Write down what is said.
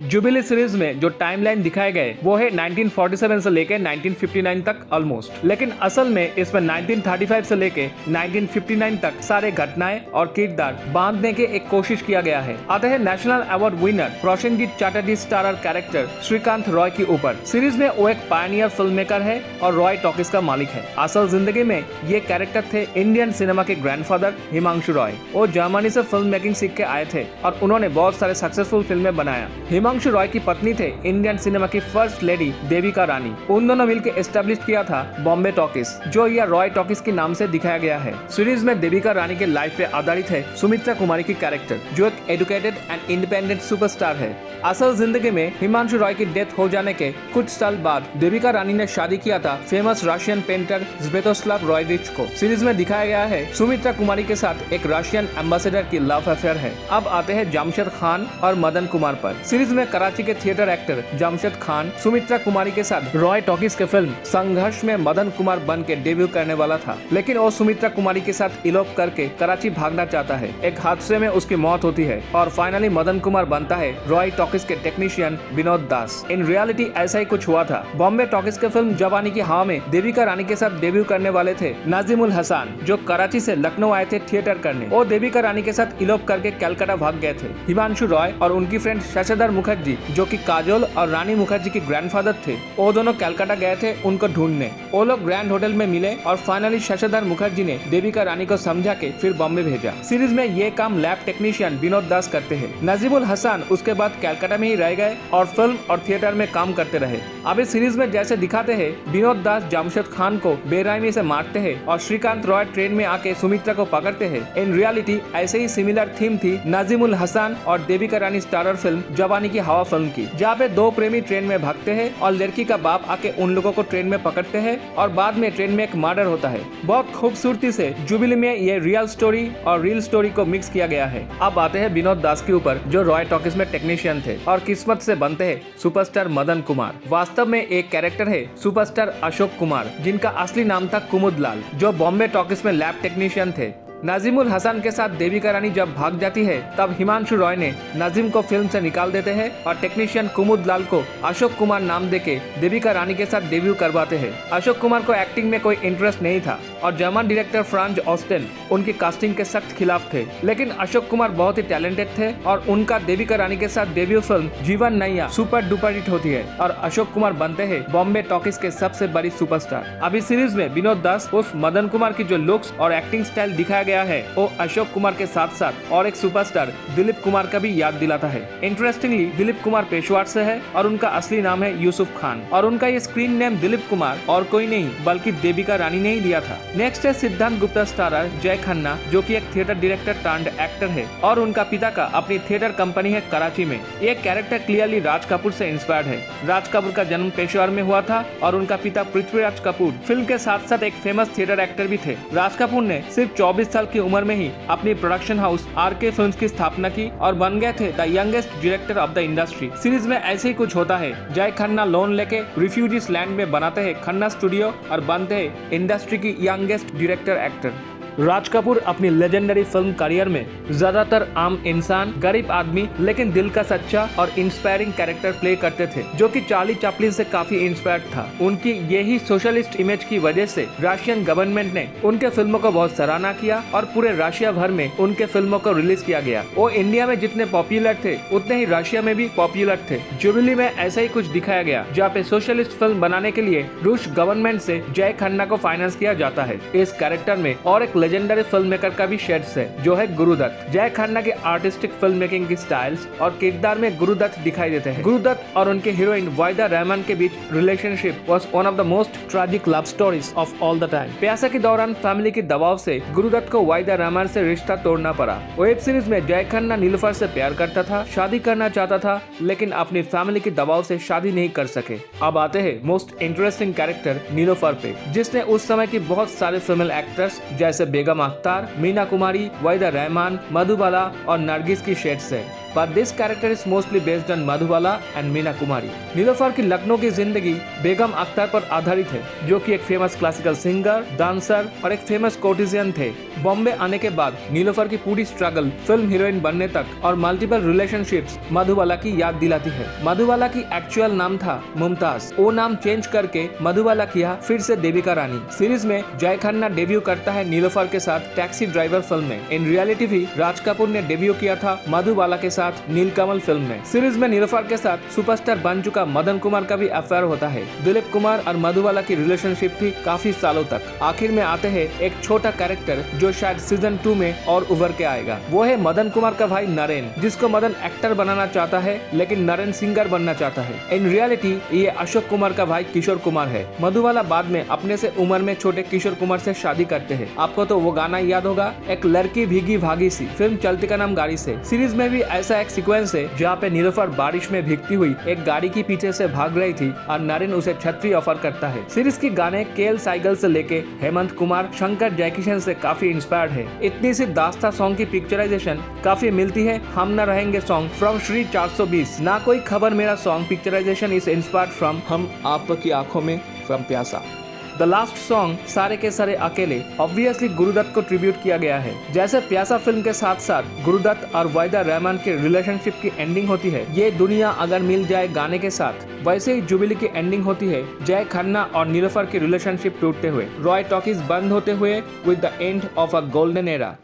Jubilee series में जो timeline दिखाए गए वो है 1947 से लेकर 1959 तक ऑलमोस्ट, लेकिन असल में इसमें 1935 से लेकर 1959 तक सारे घटनाएं और किरदार बांधने की एक कोशिश किया गया है। आते हैं national award winner Prosenjit Chatterjee starrer character Srikanth Roy के ऊपर। सीरीज में वो एक पायनियर फिल्म मेकर है और रॉय टॉकीज का मालिक है। असल जिंदगी में ये कैरेक्टर थे इंडियन सिनेमा के ग्रैंडफादर हिमांशु रॉय। वो जर्मनी से फिल्म मेकिंग सीख के आए थे और उन्होंने बहुत सारे सक्सेसफुल फिल्में बनाया। हिमांशु रॉय की पत्नी थे इंडियन सिनेमा की फर्स्ट लेडी देविका रानी। उन दोनों मिलकर एस्टेब्लिश किया था बॉम्बे टॉकीज, जो यह रॉय टॉकीज के नाम से दिखाया गया है। सीरीज में देविका रानी के लाइफ पे आधारित है सुमित्रा कुमारी की कैरेक्टर, जो एक एजुकेटेड एंड इंडिपेंडेंट सुपरस्टार है। असल जिंदगी में हिमांशु रॉय की डेथ हो जाने के कुछ साल बाद देविका रानी ने शादी किया था फेमस रशियन पेंटर स्वेतोस्लाव रॉयरिच को। सीरीज में दिखाया गया है सुमित्रा कुमारी के साथ एक रशियन एम्बेसडर की लव अफेयर है। अब आते हैं जमशेद खान और मदन कुमार पर। सीरीज में कराची के थिएटर एक्टर जमशेद खान सुमित्रा कुमारी के साथ रॉय टॉकीज के फिल्म संघर्ष में मदन कुमार बन के डेब्यू करने वाला था, लेकिन वो सुमित्रा कुमारी के साथ इलोप करके कराची भागना चाहता है। एक हादसे में उसकी मौत होती है और फाइनली मदन कुमार बनता है रॉय टॉकीज के technician Vinod Das. In reality ऐसा ही कुछ हुआ था। बॉम्बे टॉकीज के फिल्म जवानी की हवा में देविका रानी के साथ डेब्यू करने वाले थे नाजिमुल हसन, जो कराची से लखनऊ आए थे थिएटर करने। वो देविका रानी के साथ इलोप करके कलकत्ता भाग गए थे। हिमांशु रॉय और उनकी फ्रेंड शशिधर मुखर्जी, जो कि काजोल और रानी मुखर्जी के ग्रैंडफादर थे, वो दोनों कलकत्ता गए थे उनको ढूंढने। वो लोग ग्रैंड होटल में मिले और फाइनली शशिधर मुखर्जी ने देविका रानी को समझा के फिर बॉम्बे भेजा। सीरीज में ये काम लैब टेक्नीशियन विनोद दास करते हैं। नाजिमुल हसन उसके बाद कलकत्ता में ही रह गए और फिल्म और थिएटर में काम करते रहे। अब इस सीरीज में जैसे दिखाते हैं, विनोद दास जमशेद खान को बेरहमी से मारते हैं और श्रीकांत रॉय ट्रेन में आके सुमित्रा को पकड़ते हैं। इन रियलिटी ऐसे ही सिमिलर थीम थी नाजिमुल हसन और देविका रानी स्टारर फिल्म जवानी की हवा फिल्म की, जहाँ पे दो प्रेमी ट्रेन में भागते हैं और लड़की का बाप आके उन लोगों को ट्रेन में पकड़ते हैं और बाद में ट्रेन में एक मर्डर होता है। बहुत खूबसूरती से जुबिली में ये रियल स्टोरी और रियल स्टोरी को मिक्स किया गया है। अब आते हैं विनोद दास के ऊपर, जो रॉय टॉकीज में टेक्नीशियन थे और किस्मत से बनते हैं सुपरस्टार मदन कुमार। वास्तव में एक कैरेक्टर है सुपरस्टार अशोक कुमार, जिनका असली नाम था कुमुद लाल, जो बॉम्बे टॉकीज में लैब टेक्नीशियन थे। नाजिमुल हसन के साथ देविका रानी जब भाग जाती है, तब हिमांशु रॉय ने नाजिम को फिल्म से निकाल देते हैं और टेक्नीशियन कुमुद लाल को अशोक कुमार नाम देके देविका रानी के साथ डेब्यू करवाते हैं। अशोक कुमार को एक्टिंग में कोई इंटरेस्ट नहीं था और जर्मन डायरेक्टर फ्रांज ऑस्टेन उनकी कास्टिंग के सख्त खिलाफ थे, लेकिन अशोक कुमार बहुत ही टैलेंटेड थे और उनका देविका रानी के साथ डेब्यू फिल्म जीवन नैया सुपर डुपर हिट होती है और अशोक कुमार बनते हैं बॉम्बे टॉकीज के सबसे बड़ी सुपरस्टार। अभी सीरीज में विनोद दास उस मदन कुमार की जो लुक्स और एक्टिंग स्टाइल दिखाया गया है, वो अशोक कुमार के साथ साथ और एक सुपरस्टार दिलीप कुमार का भी याद दिलाता है। इंटरेस्टिंगली दिलीप कुमार पेशवार से है और उनका असली नाम है यूसुफ खान और उनका ये स्क्रीन नेम दिलीप कुमार और कोई नहीं बल्कि देविका रानी ने ही दिया था। नेक्स्ट है सिद्धांत गुप्ता स्टारर जय खन्ना, जो कि एक थिएटर डायरेक्टर टर्न्ड एक्टर है और उनका पिता का अपनी थिएटर कंपनी है कराची में। ये कैरेक्टर क्लियरली राज कपूर से इंस्पायर्ड है। राज कपूर का जन्म पेशवार में हुआ था और उनका पिता पृथ्वीराज कपूर फिल्म के साथ साथ एक फेमस थिएटर एक्टर भी थे। राज कपूर ने सिर्फ 24 साल की उम्र में ही अपनी प्रोडक्शन हाउस आरके फिल्म्स की स्थापना की और बन गए थे the youngest director of the industry. Series में ऐसे ही कुछ होता है। जय खन्ना लोन लेके रिफ्यूजीज लैंड में बनाते हैं खन्ना स्टूडियो और बनते हैं इंडस्ट्री की youngest director actor. Raj Kapoor अपनी लेजेंडरी फिल्म करियर में ज्यादातर आम इंसान, गरीब आदमी, लेकिन दिल का सच्चा और इंस्पायरिंग कैरेक्टर प्ले करते थे, जो कि चार्ली चैपलिन से काफी इंस्पायर्ड था। उनकी यही सोशलिस्ट इमेज की वजह से रशियन गवर्नमेंट ने उनके फिल्मों को बहुत सराहना किया और पूरे रशिया भर में उनके फिल्मों को रिलीज किया गया। वो इंडिया में जितने पॉपुलर थे उतने ही रशिया में भी पॉपुलर थे। जुबिली में ऐसा ही कुछ दिखाया गया, जहाँ पे सोशलिस्ट फिल्म बनाने के लिए रूस गवर्नमेंट से जय खन्ना को फाइनेंस किया जाता है। इस कैरेक्टर में और एक लेजेंडरी फिल्म मेकर का भी शेड्स है, जो है गुरुदत्त। जय खन्ना के आर्टिस्टिक फिल्म मेकिंग की स्टाइल्स और किरदार में गुरुदत्त दिखाई देते हैं। गुरुदत्त और उनके हीरोइन वाहिदा रहमान के बीच relationship was one of the most tragic love stories of all the time. Pyaasa के दौरान फैमिली के दबाव से गुरुदत्त को वाहिदा रहमान से रिश्ता तोड़ना पड़ा। वेब सीरीज में जय खन्ना नीलूफर से प्यार करता था, शादी करना चाहता था, लेकिन अपनी फैमिली के दबाव से शादी नहीं कर सके। अब आते हैं मोस्ट इंटरेस्टिंग कैरेक्टर नीलूफर पे, जिसने उस समय की बहुत सारे फीमेल एक्ट्रेस जैसे बेगम अख्तर, मीना कुमारी, वाहिदा रहमान, मधुबाला और नरगिस की शेड्स है। but this character is mostly based on Madhubala and Meena Kumari. Nilofar की लखनऊ की जिंदगी बेगम अख्तर पर आधारित है, जो कि एक फेमस क्लासिकल सिंगर, डांसर और एक फेमस कोर्टिजियन थे। बॉम्बे आने के बाद नीलोफर की पूरी स्ट्रगल फिल्म हीरोइन बनने तक और मल्टीपल रिलेशनशिप्स मधुबाला की याद दिलाती है। मधुबाला की एक्चुअल नाम था मुमताज, वो नाम चेंज करके मधुबाला किया फिर से देविका रानी। सीरीज में जय खन्ना डेब्यू करता है नीलोफर के साथ टैक्सी ड्राइवर फिल्म में। इन रियलिटी भी राज कपूर ने डेब्यू किया था मधुबाला के साथ नीलकमल फिल्म में। सीरीज में नीलोफर के साथ सुपरस्टार बन चुका मदन कुमार का भी अफेयर होता है। दिलीप कुमार और मधुबाला की रिलेशनशिप थी काफी सालों तक। आखिर में आते हैं एक छोटा कैरेक्टर जो शायद सीजन 2 में और उभर के आएगा। वो है मदन कुमार का भाई नरेन, जिसको मदन एक्टर बनाना चाहता है लेकिन नरेन सिंगर बनना चाहता है। इन रियलिटी ये अशोक कुमार का भाई किशोर कुमार है। मधुबाला बाद में अपने से उम्र में छोटे किशोर कुमार से शादी करते हैं। आपको तो वो गाना याद होगा, एक लड़की भीगी भागी सी, फिल्म चलती का नाम गाड़ी से। सीरीज में भी ऐसा एक सीक्वेंस है जहाँ पे नीलोफर बारिश में भीगती हुई एक गाड़ी की पीछे से भाग रही थी और नरेन उसे छतरी ऑफर करता है। सीरीज की गाने केएल साइगल से लेके हेमंत कुमार, शंकर जयकिशन से काफी इंस्पायर्ड है। इतनी सी दास्ता सॉन्ग की पिक्चराइजेशन काफी मिलती है हम न रहेंगे सॉन्ग फ्रॉम श्री 420, ना कोई खबर मेरा song picturisation is inspired from हम आपकी आंखों में फ्रॉम प्यासा। द लास्ट सॉन्ग सारे के सारे अकेले ऑब्वियसली गुरुदत्त को ट्रिब्यूट किया गया है। जैसे प्यासा फिल्म के साथ साथ गुरुदत्त और वाहिदा रहमान के रिलेशनशिप की एंडिंग होती है ये दुनिया अगर मिल जाए गाने के साथ, वैसे ही जुबिली की एंडिंग होती है जय खन्ना और नीलोफर की रिलेशनशिप टूटते हुए, रॉय टॉकीज बंद होते हुए with the end of a golden era.